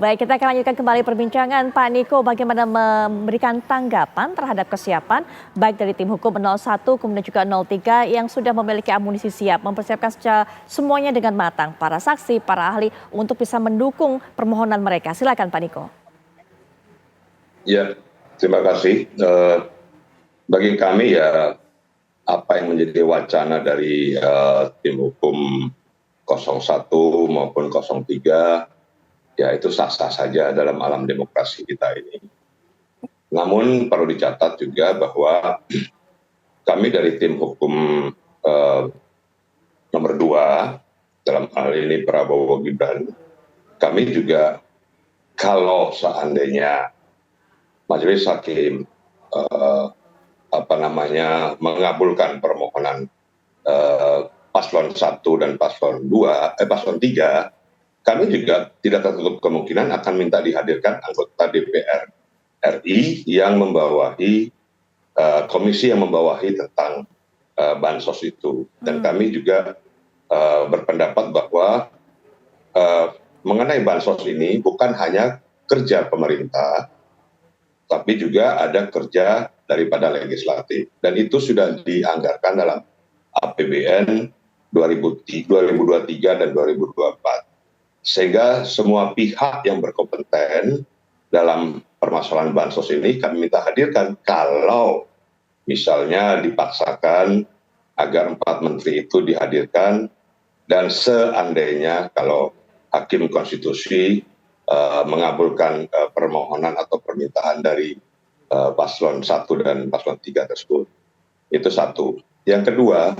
Baik, kita akan lanjutkan kembali perbincangan. Pak Niko, bagaimana memberikan tanggapan terhadap kesiapan baik dari tim hukum 01 kemudian juga 03 yang sudah memiliki amunisi siap, mempersiapkan semuanya dengan matang, para saksi, para ahli untuk bisa mendukung permohonan mereka. Silakan Pak Niko. Ya, terima kasih. Bagi kami ya apa yang menjadi wacana dari tim hukum 01 maupun 03 ya itu sah-sah saja dalam alam demokrasi kita ini. Namun perlu dicatat juga bahwa kami dari tim hukum nomor 2, dalam hal ini Prabowo Gibran, kami juga kalau seandainya Majelis Hakim mengabulkan permohonan paslon 1 dan paslon 3, kami juga tidak tertutup kemungkinan akan minta dihadirkan anggota DPR RI yang membawahi komisi yang membawahi tentang bansos itu. Dan kami juga berpendapat bahwa mengenai bansos ini bukan hanya kerja pemerintah, tapi juga ada kerja daripada legislatif. Dan itu sudah dianggarkan dalam APBN 2023 dan 2024. Sehingga semua pihak yang berkompeten dalam permasalahan bansos ini kami minta hadirkan kalau misalnya dipaksakan agar 4 menteri itu dihadirkan dan seandainya kalau Hakim Konstitusi mengabulkan permohonan atau permintaan dari paslon 1 dan paslon 3 tersebut. Itu satu. Yang kedua,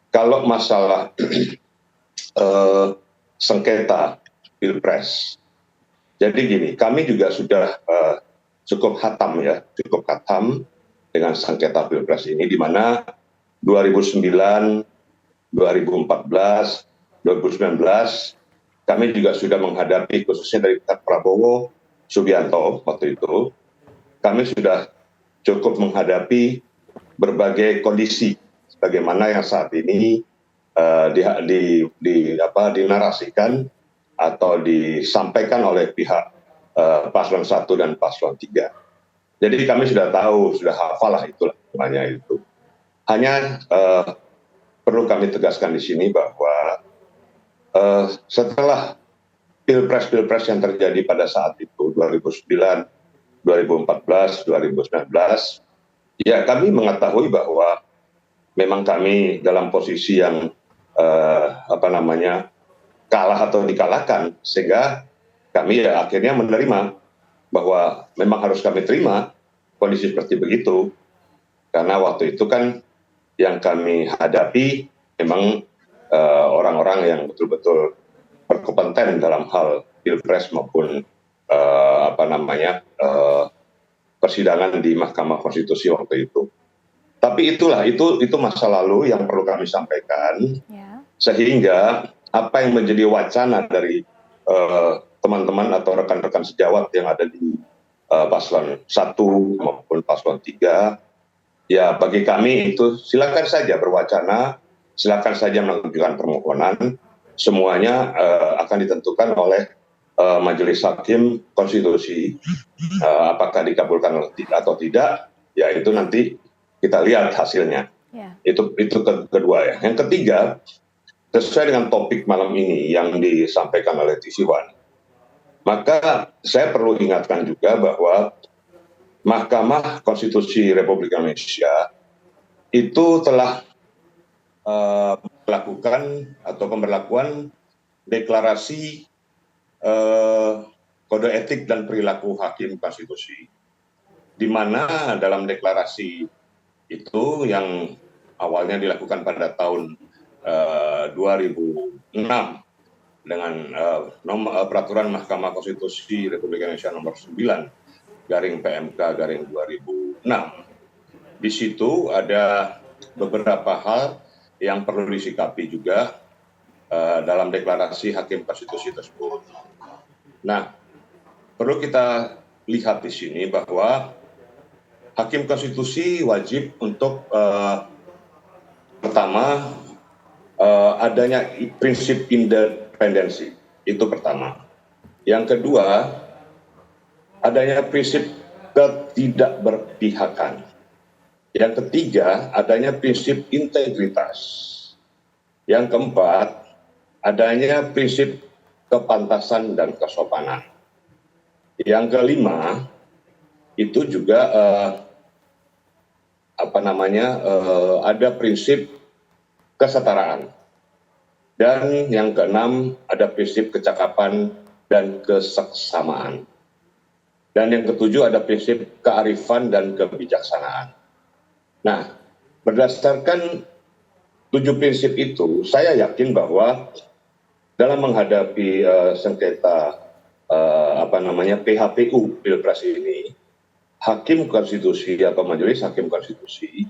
kalau masalah sengketa pilpres. Jadi gini, kami juga sudah cukup hatam dengan sengketa pilpres ini, di mana 2009, 2014, 2019 kami juga sudah menghadapi, khususnya dari Prabowo Subianto waktu itu, kami sudah cukup menghadapi berbagai kondisi, bagaimana yang saat ini dinarasikan atau disampaikan oleh pihak paslon 1 dan paslon 3. Jadi kami sudah tahu, sudah hafal lah itulah namanya itu. Hanya perlu kami tegaskan di sini bahwa setelah pilpres yang terjadi pada saat itu 2009, 2014, 2019, ya kami mengetahui bahwa memang kami dalam posisi yang kalah atau dikalahkan, sehingga kami ya akhirnya menerima bahwa memang harus kami terima kondisi seperti begitu, karena waktu itu kan yang kami hadapi memang orang-orang yang betul-betul berkompeten dalam hal pilpres maupun persidangan di Mahkamah Konstitusi waktu itu. Tapi itu masa lalu yang perlu kami sampaikan, sehingga apa yang menjadi wacana dari teman-teman atau rekan-rekan sejawat yang ada di paslon 1 maupun paslon 3, ya bagi kami itu silakan saja berwacana, silakan saja mengajukan permohonan, semuanya akan ditentukan oleh Majelis Hakim Konstitusi. Apakah dikabulkan atau tidak, ya itu nanti kita lihat hasilnya. Itu kedua ya. Yang ketiga, sesuai dengan topik malam ini yang disampaikan oleh TC1, maka saya perlu ingatkan juga bahwa Mahkamah Konstitusi Republik Indonesia itu telah melakukan atau pemberlakuan deklarasi kode etik dan perilaku hakim konstitusi, di mana dalam deklarasi itu yang awalnya dilakukan pada tahun 2006 dengan peraturan Mahkamah Konstitusi Republik Indonesia nomor 9/PMK/2006. Di situ ada beberapa hal yang perlu disikapi juga dalam deklarasi Hakim Konstitusi tersebut. Nah, perlu kita lihat di sini bahwa Hakim Konstitusi wajib untuk pertama adanya prinsip independensi, itu pertama. Yang kedua, adanya prinsip ketidakberpihakan. Yang ketiga, adanya prinsip integritas. Yang keempat, adanya prinsip kepantasan dan kesopanan. Yang kelima, itu juga ada prinsip kesetaraan. Dan yang keenam, ada prinsip kecakapan dan keseksamaan. Dan yang ketujuh, ada prinsip kearifan dan kebijaksanaan. Nah, berdasarkan 7 prinsip itu, saya yakin bahwa dalam menghadapi sengketa PHPU Pilpres ini, Hakim Konstitusi atau Majelis Hakim Konstitusi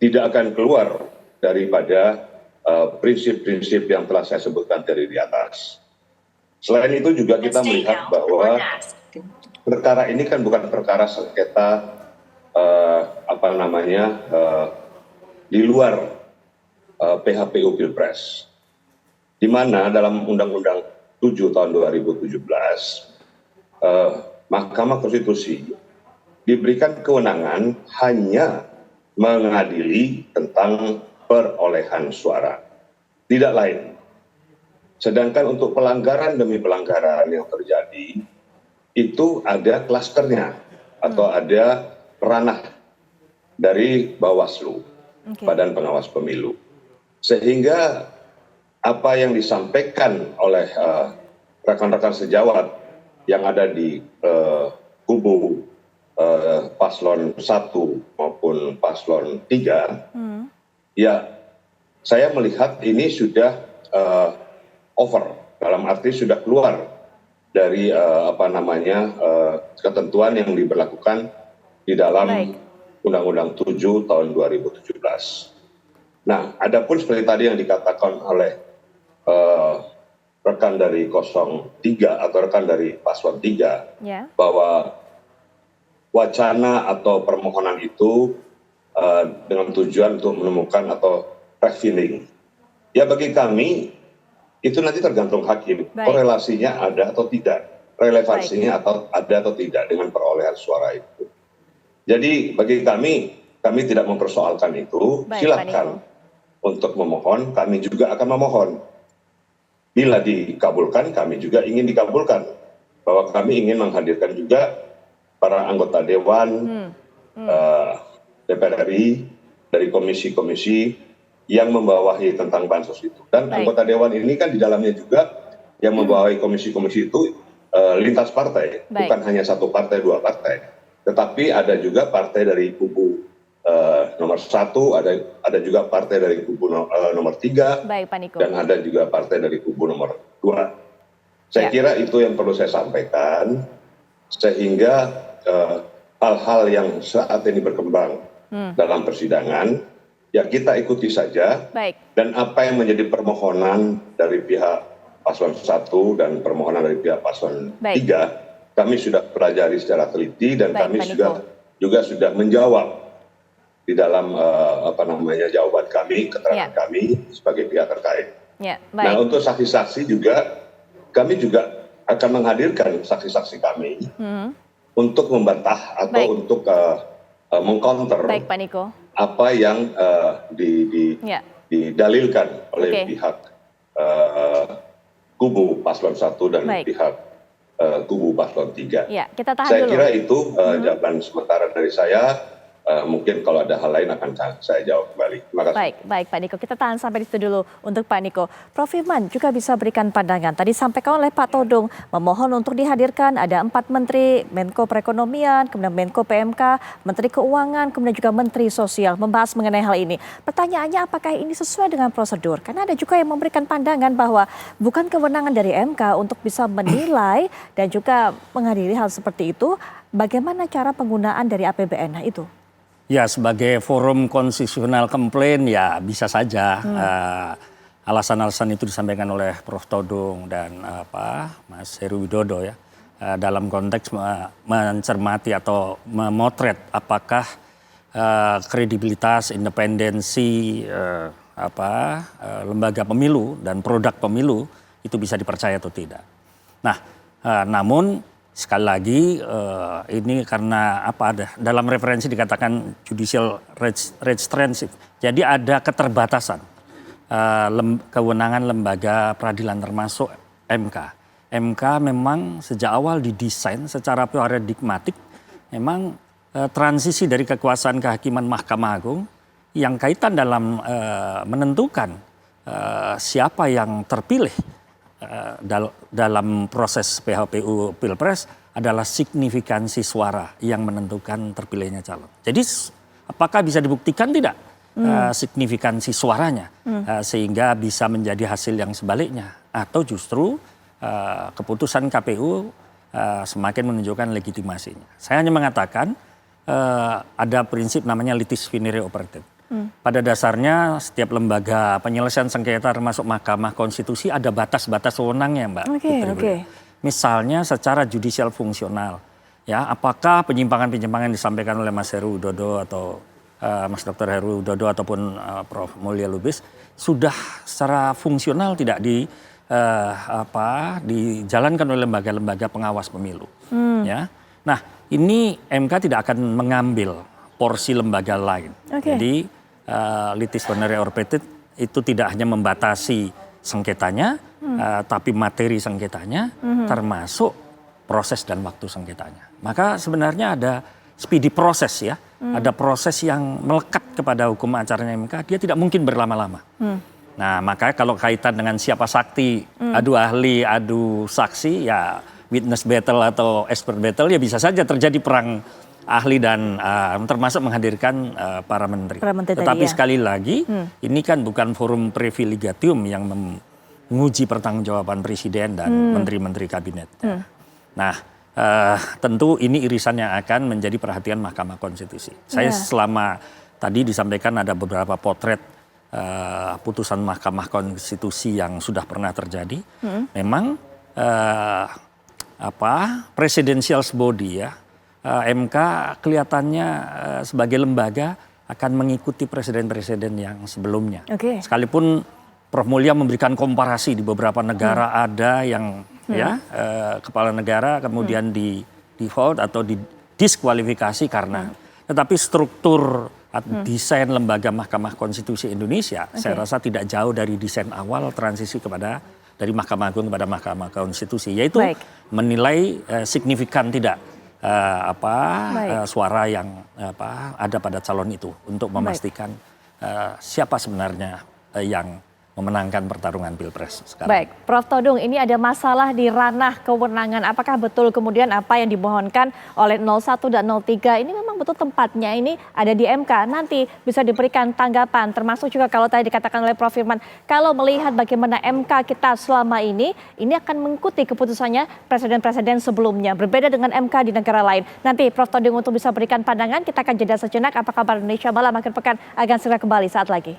tidak akan keluar daripada prinsip-prinsip yang telah saya sebutkan tadi di atas. Selain itu juga kita melihat bahwa perkara ini kan bukan perkara sengketa di luar PHPU Pilpres, di mana dalam Undang-Undang 7 tahun 2017 Mahkamah Konstitusi diberikan kewenangan hanya mengadili tentang perolehan suara, tidak lain. Sedangkan untuk pelanggaran demi pelanggaran yang terjadi, itu ada klasternya atau ada ranah dari Bawaslu, Badan Pengawas Pemilu. Sehingga apa yang disampaikan oleh rekan-rekan sejawat yang ada di kubu paslon 1 maupun paslon 3, ya saya melihat ini sudah over, dalam arti sudah keluar dari ketentuan yang diberlakukan di dalam Undang-Undang 7 tahun 2017. Nah, adapun seperti tadi yang dikatakan oleh rekan dari 03 atau rekan dari paslon 3, bahwa wacana atau permohonan itu dengan tujuan untuk menemukan atau refining. Ya, bagi kami itu nanti tergantung hakim. Korelasinya ada atau tidak, relevansinya ada atau tidak dengan perolehan suara itu. Jadi bagi kami tidak mempersoalkan itu. Silakan untuk memohon, kami juga akan memohon. Bila dikabulkan, kami juga ingin dikabulkan. Bahwa kami ingin menghadirkan juga para anggota Dewan, DPR RI, dari komisi-komisi yang membawahi tentang bansos itu. Dan anggota Dewan ini kan di dalamnya juga yang membawahi komisi-komisi itu lintas partai. Bukan hanya satu partai, 2 partai. Tetapi ada juga partai dari kubu nomor 1, ada juga partai dari kubu nomor 3, dan ada juga partai dari kubu nomor 2. Saya kira itu yang perlu saya sampaikan, sehingga hal-hal yang saat ini berkembang dalam persidangan, ya kita ikuti saja. Dan apa yang menjadi permohonan dari pihak paslon 1 dan permohonan dari pihak paslon 3, kami sudah pelajari secara teliti dan kami juga sudah menjawab di dalam jawaban kami, keterangan kami sebagai pihak terkait. Nah, untuk saksi-saksi juga kami juga akan menghadirkan saksi-saksi kami untuk membantah atau untuk mengcounter apa yang didalilkan oleh pihak kubu paslon 1 dan pihak kubu paslon 3. Saya kira itu jawaban sementara dari saya. Mungkin kalau ada hal lain akan saya jawab kembali. Terima kasih. Baik Pak Niko. Kita tahan sampai di situ dulu untuk Pak Niko. Prof. Firman juga bisa berikan pandangan. Tadi sampaikan oleh Pak Todung, memohon untuk dihadirkan ada 4 menteri, Menko Perekonomian, kemudian Menko PMK, Menteri Keuangan, kemudian juga Menteri Sosial membahas mengenai hal ini. Pertanyaannya, apakah ini sesuai dengan prosedur? Karena ada juga yang memberikan pandangan bahwa bukan kewenangan dari MK untuk bisa menilai dan juga menghadiri hal seperti itu. Bagaimana cara penggunaan dari APBN? Nah, itu. Ya, sebagai forum konstitusional komplain ya bisa saja alasan-alasan itu disampaikan oleh Prof. Todung dan Mas Heru Widodo ya, dalam konteks mencermati atau memotret apakah kredibilitas, independensi lembaga pemilu dan produk pemilu itu bisa dipercaya atau tidak. Nah, Namun sekali lagi ini karena dalam referensi dikatakan judicial restraint, jadi ada keterbatasan kewenangan lembaga peradilan termasuk MK. MK memang sejak awal didesain secara paradigmatik, memang transisi dari kekuasaan kehakiman Mahkamah Agung yang kaitan dalam menentukan siapa yang terpilih dalam proses PHPU Pilpres adalah signifikansi suara yang menentukan terpilihnya calon. Jadi apakah bisa dibuktikan tidak signifikansi suaranya sehingga bisa menjadi hasil yang sebaliknya, atau justru keputusan KPU semakin menunjukkan legitimasinya. Saya hanya mengatakan ada prinsip namanya litis finire operativ. Pada dasarnya setiap lembaga penyelesaian sengketa termasuk Mahkamah Konstitusi ada batas-batas wewenangnya, Mbak. Misalnya secara judicial fungsional, ya apakah penyimpangan-penyimpangan yang disampaikan oleh Mas Heru Widodo atau Mas Dr. Heru Widodo ataupun Prof. Mulya Lubis sudah secara fungsional tidak dijalankan oleh lembaga-lembaga pengawas pemilu, ya. Nah, ini MK tidak akan mengambil porsi lembaga lain. Jadi litis finire operativ itu tidak hanya membatasi sengketanya, tapi materi sengketanya, termasuk proses dan waktu sengketanya. Maka sebenarnya ada speedy proses, ya, ada proses yang melekat kepada hukum acaranya MK. Dia tidak mungkin berlama-lama. Nah, makanya kalau kaitan dengan siapa sakti, adu ahli, adu saksi, ya witness battle atau expert battle, ya bisa saja terjadi perang ahli dan termasuk menghadirkan para menteri. Tetapi sekali lagi, ini kan bukan forum privilegium yang menguji pertanggungjawaban presiden dan menteri-menteri kabinet. Nah, tentu ini irisan yang akan menjadi perhatian Mahkamah Konstitusi. Saya selama tadi disampaikan ada beberapa potret putusan Mahkamah Konstitusi yang sudah pernah terjadi. Memang presidential body, ya, MK kelihatannya sebagai lembaga akan mengikuti presiden-presiden yang sebelumnya. Sekalipun Prof. Mulya memberikan komparasi di beberapa negara ada yang kepala negara kemudian di default atau didiskualifikasi karena. Tetapi struktur desain lembaga Mahkamah Konstitusi Indonesia saya rasa tidak jauh dari desain awal transisi dari Mahkamah Agung kepada Mahkamah Konstitusi, yaitu menilai signifikan tidak suara yang ada pada calon itu untuk memastikan siapa sebenarnya yang memenangkan pertarungan Pilpres sekarang. Baik, Prof. Todung, ini ada masalah di ranah kewenangan. Apakah betul kemudian apa yang dimohonkan oleh 01 dan 03 ini memang betul tempatnya ini ada di MK? Nanti bisa diberikan tanggapan, termasuk juga kalau tadi dikatakan oleh Prof. Firman, kalau melihat bagaimana MK kita selama ini akan mengikuti keputusannya presiden-presiden sebelumnya. Berbeda dengan MK di negara lain. Nanti Prof. Todung untuk bisa berikan pandangan, kita akan jeda sejenak. Apa kabar Indonesia Malam akhir pekan akan segera kembali saat lagi.